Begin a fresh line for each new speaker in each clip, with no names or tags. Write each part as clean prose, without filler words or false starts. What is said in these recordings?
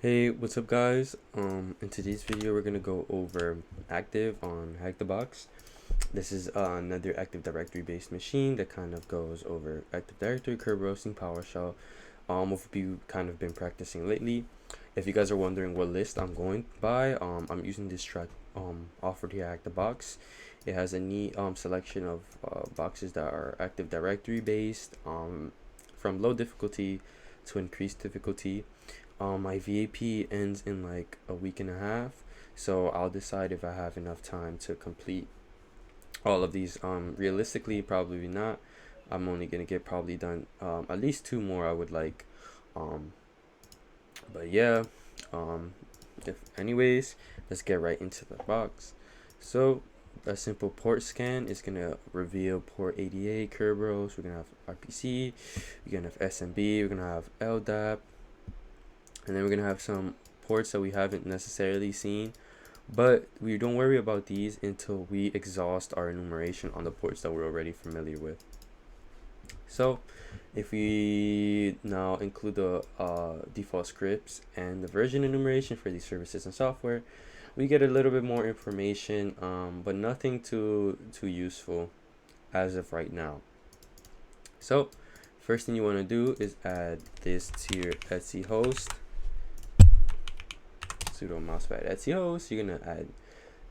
Hey, what's up guys? In today's video we're gonna go over Active on HackTheBox. This is another Active Directory based machine that kind of goes over Active Directory, Kerberoasting, PowerShell, what you kind of been practicing lately. If you guys are wondering what list I'm going by, I'm using this track offered here at HackTheBox. It has a neat selection of boxes that are Active Directory based, from low difficulty to increased difficulty. My VAP ends in like a week and a half, so I'll decide if I have enough time to complete all of these. Realistically, probably not. I'm only gonna get probably done at least 2 more I would like. But yeah, if anyways, let's get right into the box. So a simple port scan is gonna reveal port 88 Kerberos. We're gonna have RPC, we're gonna have SMB, we're gonna have LDAP, and then we're gonna have some ports that we haven't necessarily seen, but we don't worry about these until we exhaust our enumeration on the ports that we're already familiar with. So if we now include the default scripts and the version enumeration for these services and software, we get a little bit more information, but nothing too useful as of right now. So first thing you want to do is add this to your Etsy host. Sudo mousepad Etsy host. You're gonna add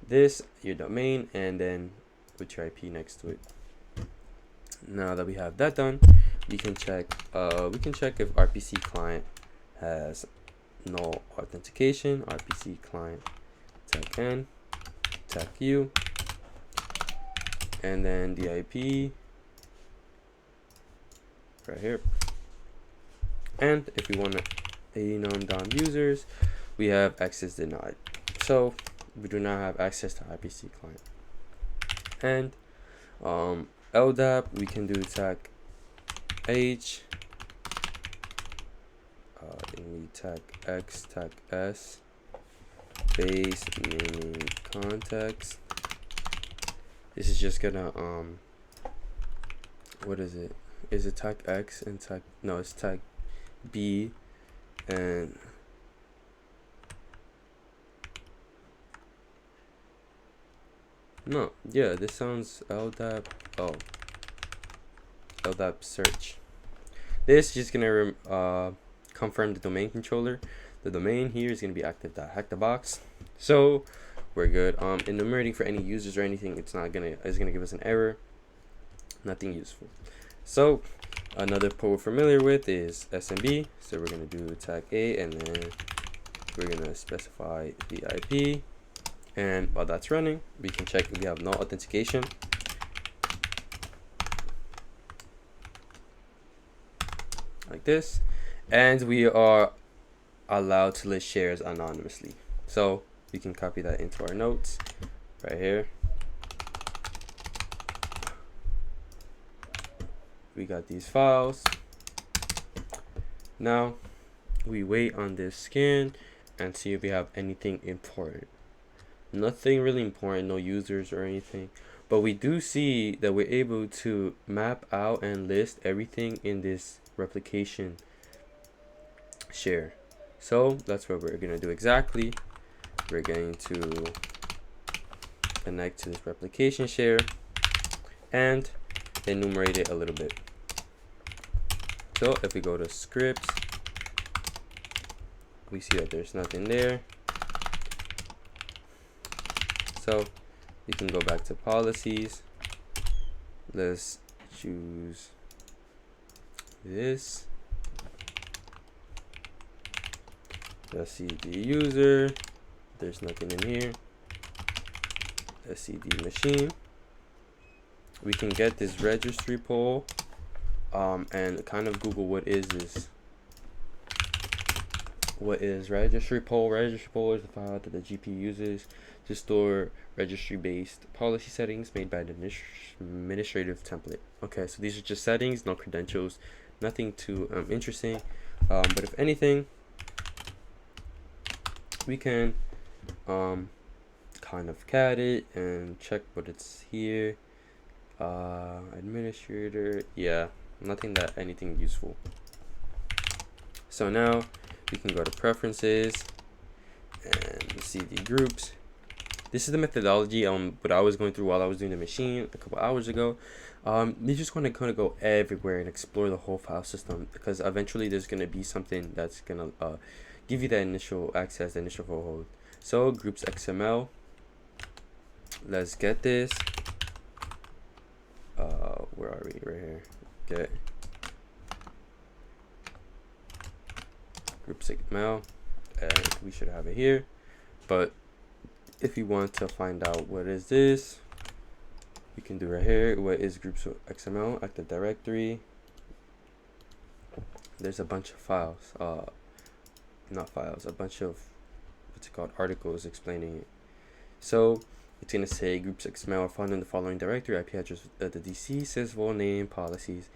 this, your domain, and then put your IP next to it. Now that we have that done, we can check if RPC client has no authentication. RPC client tag N, tag U, and then the IP right here. And if we want to anon DOM users, we have access denied, so we do not have access to RPC client. And LDAP, we can do tag H, then we tag X, tag S, base naming context. This is just gonna what is it? Is it tag X and tag, no, it's tag B and no, yeah, this sounds LDAP. Oh, LDAP search. This is just gonna confirm the domain controller. The domain here is gonna be active.hackthebox. So we're good. Enumerating for any users or anything, it's gonna give us an error. Nothing useful. So another port we're familiar with is SMB. So we're gonna do tag A, and then we're gonna specify the IP. And while that's running, we can check if we have no authentication. Like this. And we are allowed to list shares anonymously. So we can copy that into our notes right here. We got these files. Now we wait on this scan and see if we have anything important. Nothing really important, no users or anything, but we do see that we're able to map out and list everything in this replication share. So that's what we're gonna do exactly. We're going to connect to this replication share and enumerate it a little bit. So if we go to scripts, we see that there's nothing there. So you can go back to policies. Let's choose this. Let's see the user. There's nothing in here. Let's see the machine. We can get this registry poll and kind of Google what is this. What is registry poll? Registry poll is the file that the GPP uses to store registry-based policy settings made by the administrative template. Okay, so these are just settings, no credentials, nothing too interesting. But if anything, we can kind of cat it and check what it's here. Administrator, yeah, nothing that anything useful. So now we can go to preferences and CD groups. This is the methodology what I was going through while I was doing the machine a couple hours ago. You just want to kind of go everywhere and explore the whole file system, because eventually there's going to be something that's going to give you that initial access, the initial foothold. So groups XML, let's get this. Where are we? Right here. Get groups XML, and we should have it here. But if you want to find out what is this, you can do right here. What is groups XML? Active Directory. There's a bunch of files, not files, a bunch of what's it called, articles explaining it. So it's gonna say groups XML are found in the following directory: IP address, the DC, sysvol name, policies.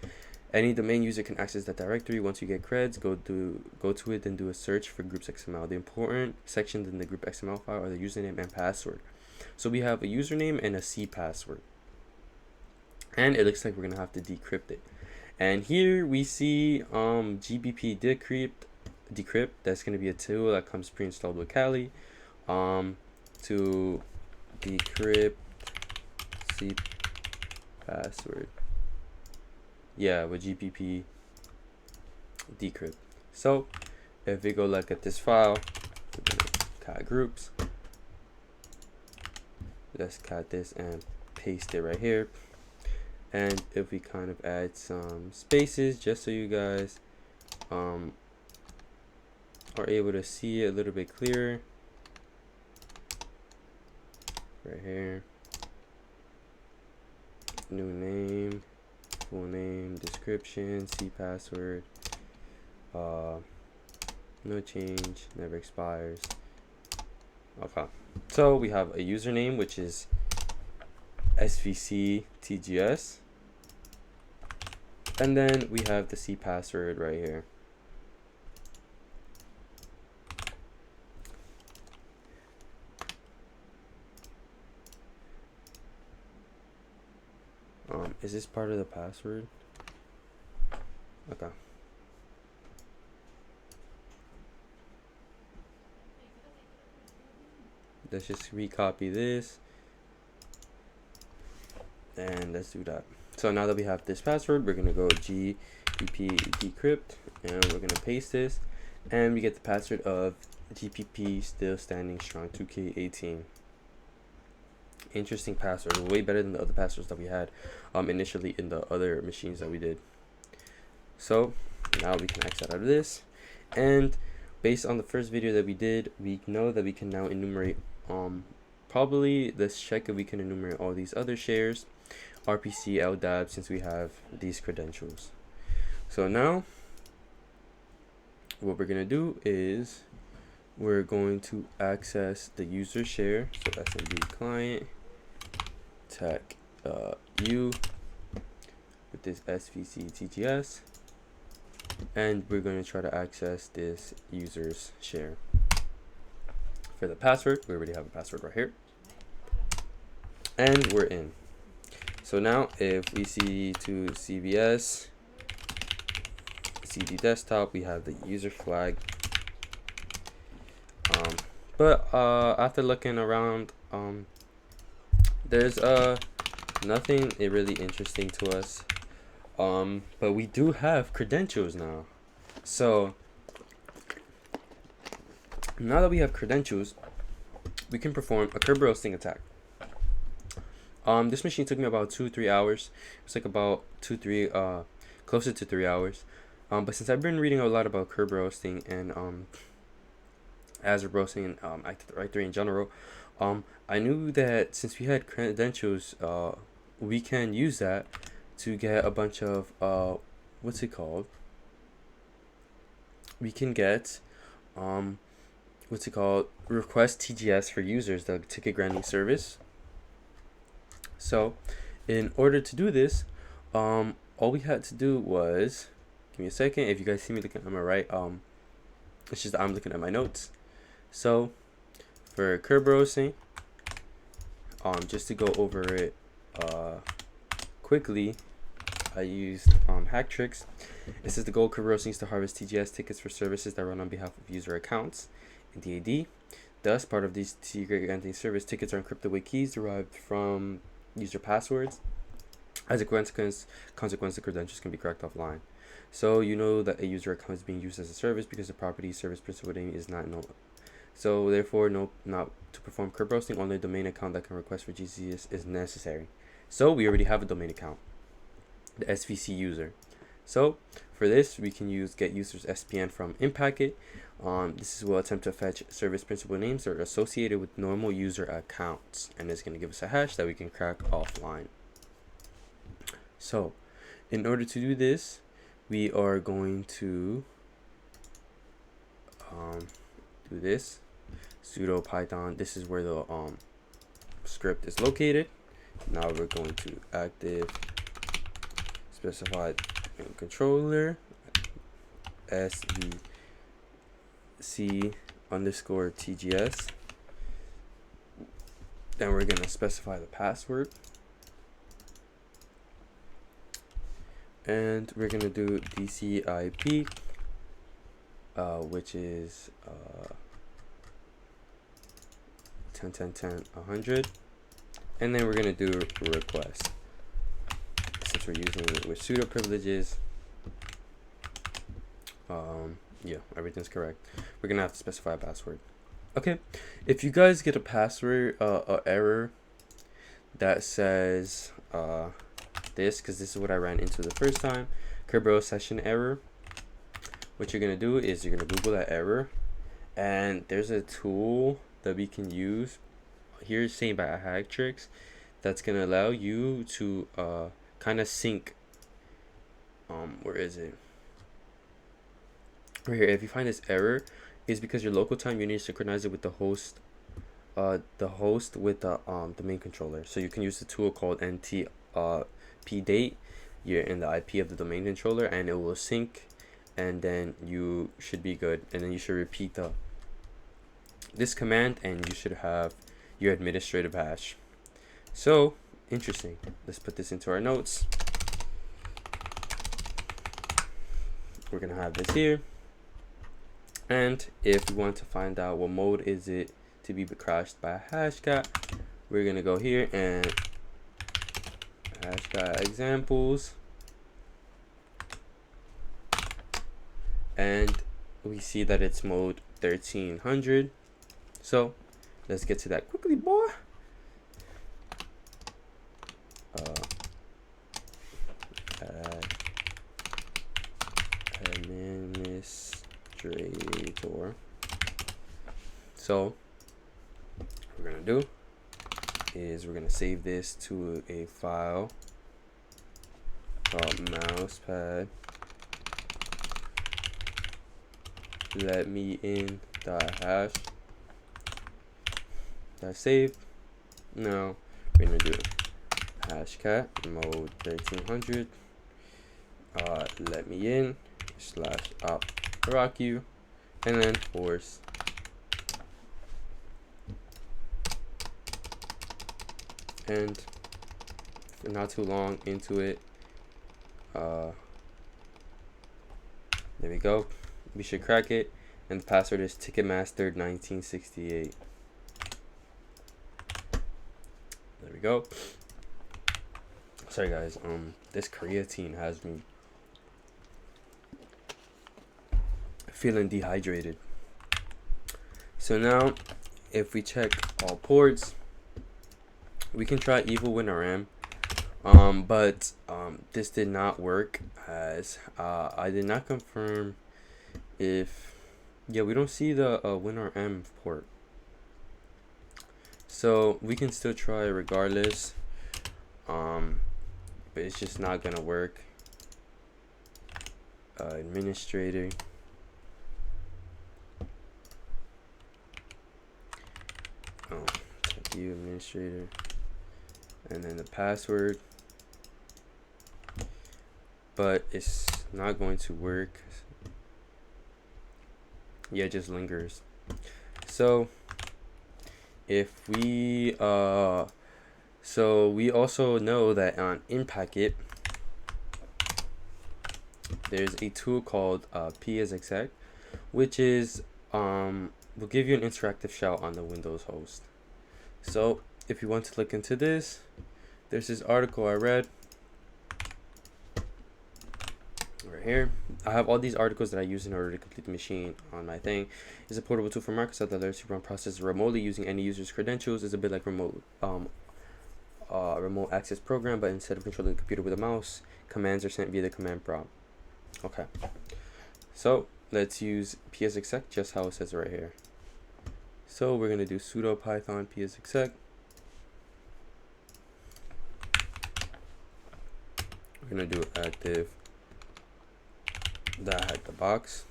Any domain user can access that directory. Once you get creds, go to it and do a search for groups XML. The important sections in the group XML file are the username and password. So we have a username and a C password, and it looks like we're gonna have to decrypt it. And here we see GPP decrypt. That's gonna be a tool that comes pre-installed with Kali to decrypt C password. Yeah, with GPP decrypt. So if we go look at this file, we're gonna cat groups. Let's cat this and paste it right here. And if we kind of add some spaces, just so you guys are able to see it a little bit clearer, right here, new name, full name, description, C password, no change, never expires. Okay, so we have a username, which is SVC TGS, and then we have the C password right here. Is this part of the password? Okay. Let's just recopy this. And let's do that. So now that we have this password, we're gonna go GPP decrypt, and we're gonna paste this, and we get the password of GPP still standing strong 2K18. Interesting password, way better than the other passwords that we had initially in the other machines that we did. So now we can exit out of this, and based on the first video that we did, we know that we can now enumerate probably let's check if we can enumerate all these other shares, RPC, LDAP, since we have these credentials. So now what we're gonna do is we're going to access the user share. So SMB client tech u with this SVC TGS, and we're going to try to access this user's share. For the password, we already have a password right here, and we're in. So now if we see to CVS CD desktop, we have the user flag, but after looking around, there's nothing really interesting to us, but we do have credentials now. So now that we have credentials, we can perform a Kerberoasting attack. This machine took me about 2-3 hours. It's like about closer to 3 hours. But since I've been reading a lot about Kerberoasting and Azure roasting and Active Directory in general, I knew that since we had credentials, we can use that to get a bunch of what's it called? We can get request TGS for users, the ticket granting service. So in order to do this, all we had to do was, give me a second, if you guys see me looking at my right, it's just I'm looking at my notes. So for Kerberoasting, just to go over it quickly, I used HackTricks. It says the goal of Kerberoasting is to harvest TGS tickets for services that run on behalf of user accounts in DAD. Thus, part of these secret service tickets are encrypted with keys derived from user passwords. As a consequence, the credentials can be cracked offline. So you know that a user account is being used as a service because the property service principal name is not known. So therefore, not to perform Kerberoasting, only a domain account that can request for GCS is necessary. So we already have a domain account, the SVC user. So for this, we can use get users SPN from Impacket. This will attempt to fetch service principal names that are associated with normal user accounts, and it's going to give us a hash that we can crack offline. So in order to do this, we are going to do this sudo python. This is where the script is located. Now we're going to active specified controller svc underscore tgs. Then we're going to specify the password, and we're going to do dcip which is 10.10.10.100, and then we're going to do request. Since we're using it with sudo privileges, yeah, everything's correct. We're gonna have to specify a password. Okay, if you guys get a password error that says this, because this is what I ran into the first time, Kerberos session error, what you're gonna do is you're gonna Google that error, and there's a tool that we can use here, is saying by HackTricks, that's gonna allow you to kind of sync. Where is it? Right here. If you find this error, is because your local time, you need to synchronize it with the host with the main controller. So you can use the tool called ntpdate. You're in the IP of the domain controller, and it will sync, and then you should be good. And then you should repeat this command, and you should have your administrative hash. So interesting. Let's put this into our notes. We're gonna have this here, and if we want to find out what mode is it to be crashed by a hashcat, we're gonna go here and hashcat examples, and we see that it's mode 1300. So let's get to that quickly, boy. Administrator. So what we're gonna do is we're gonna save this to a file called mousepad let me in .hash. That's saved. Now we're gonna do hashcat mode 1300 let me in /op rock you, and then force and for not too long into it. There we go. We should crack it, and the password is Ticketmaster 1968. There we go. Sorry guys, this creatine has me feeling dehydrated. So now if we check all ports, we can try evil WinRM, but this did not work, as I did not confirm if we don't see the WinRM port, so we can still try regardless, but it's just not gonna work. Administrator, check you administrator, and then the password, but it's not going to work. Yeah, it just lingers. So if we so we also know that on Impacket there's a tool called PsExec, which is will give you an interactive shell on the Windows host. So if you want to look into this, there's this article I read right here. I have all these articles that I use in order to complete the machine on my thing. It's a portable tool from Microsoft that lets you run processes remotely using any user's credentials. It's a bit like remote access program, but instead of controlling the computer with a mouse, commands are sent via the command prompt. Okay, so let's use PsExec just how it says right here. So we're gonna do sudo python PsExec. We're gonna do active the HackTheBox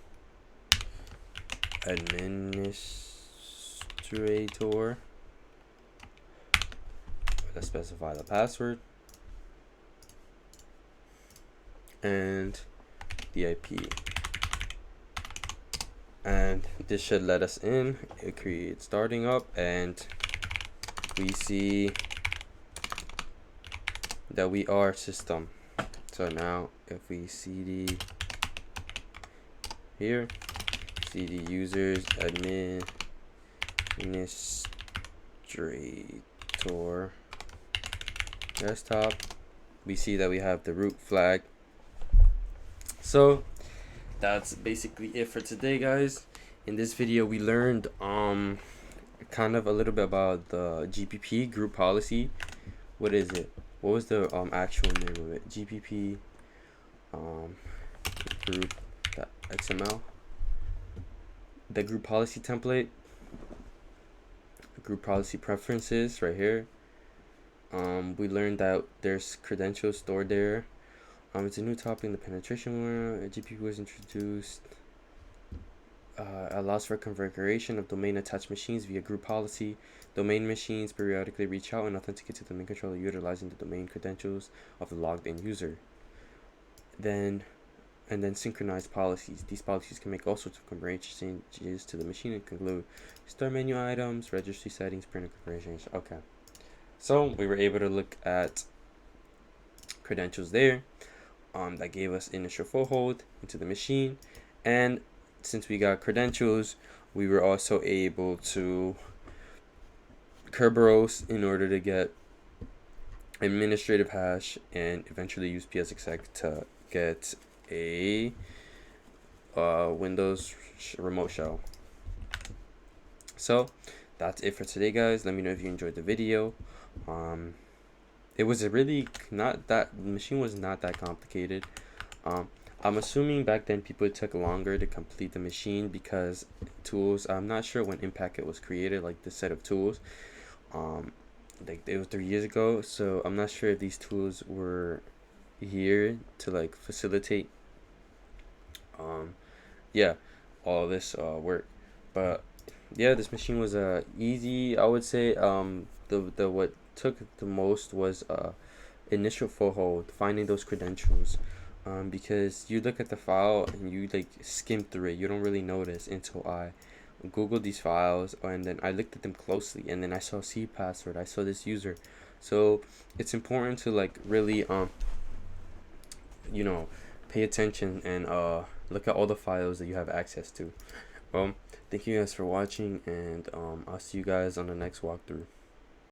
administrator. Let's specify the password and the IP, and this should let us in. It creates starting up, and we see that we are system. So now if we cd here, cd users administrator desktop, we see that we have the root flag. So that's basically it for today, guys. In this video we learned kind of a little bit about the GPP group policy. What is it? What was the actual name of it? GPP group.xml, the group policy template, group policy preferences right here. We learned that there's credentials stored there. It's a new topic in the penetration where GPP was introduced. Allows for configuration of domain attached machines via group policy. Domain machines periodically reach out and authenticate to the domain controller utilizing the domain credentials of the logged in user. Then synchronize policies. These policies can make all sorts of configuration changes to the machine and conclude start menu items, registry settings, printer configurations. Okay, so we were able to look at credentials there. That gave us initial foothold into the machine, and since we got credentials, we were also able to Kerberoast in order to get administrative hash and eventually use PsExec to get a Windows remote shell. So that's it for today, guys. Let me know if you enjoyed the video. It was a really the machine was not that complicated. I'm assuming back then people took longer to complete the machine because tools, I'm not sure when Impacket was created, like the set of tools. Like it was 3 years ago, so I'm not sure if these tools were here to like facilitate all this work. But yeah, this machine was easy, I would say. The what took the most was initial foothold, finding those credentials, because you look at the file and you like skim through it, you don't really notice until I googled these files, and then I looked at them closely, and then I saw C password, I saw this user. So it's important to like really pay attention and look at all the files that you have access to. Thank you guys for watching, and I'll see you guys on the next walkthrough.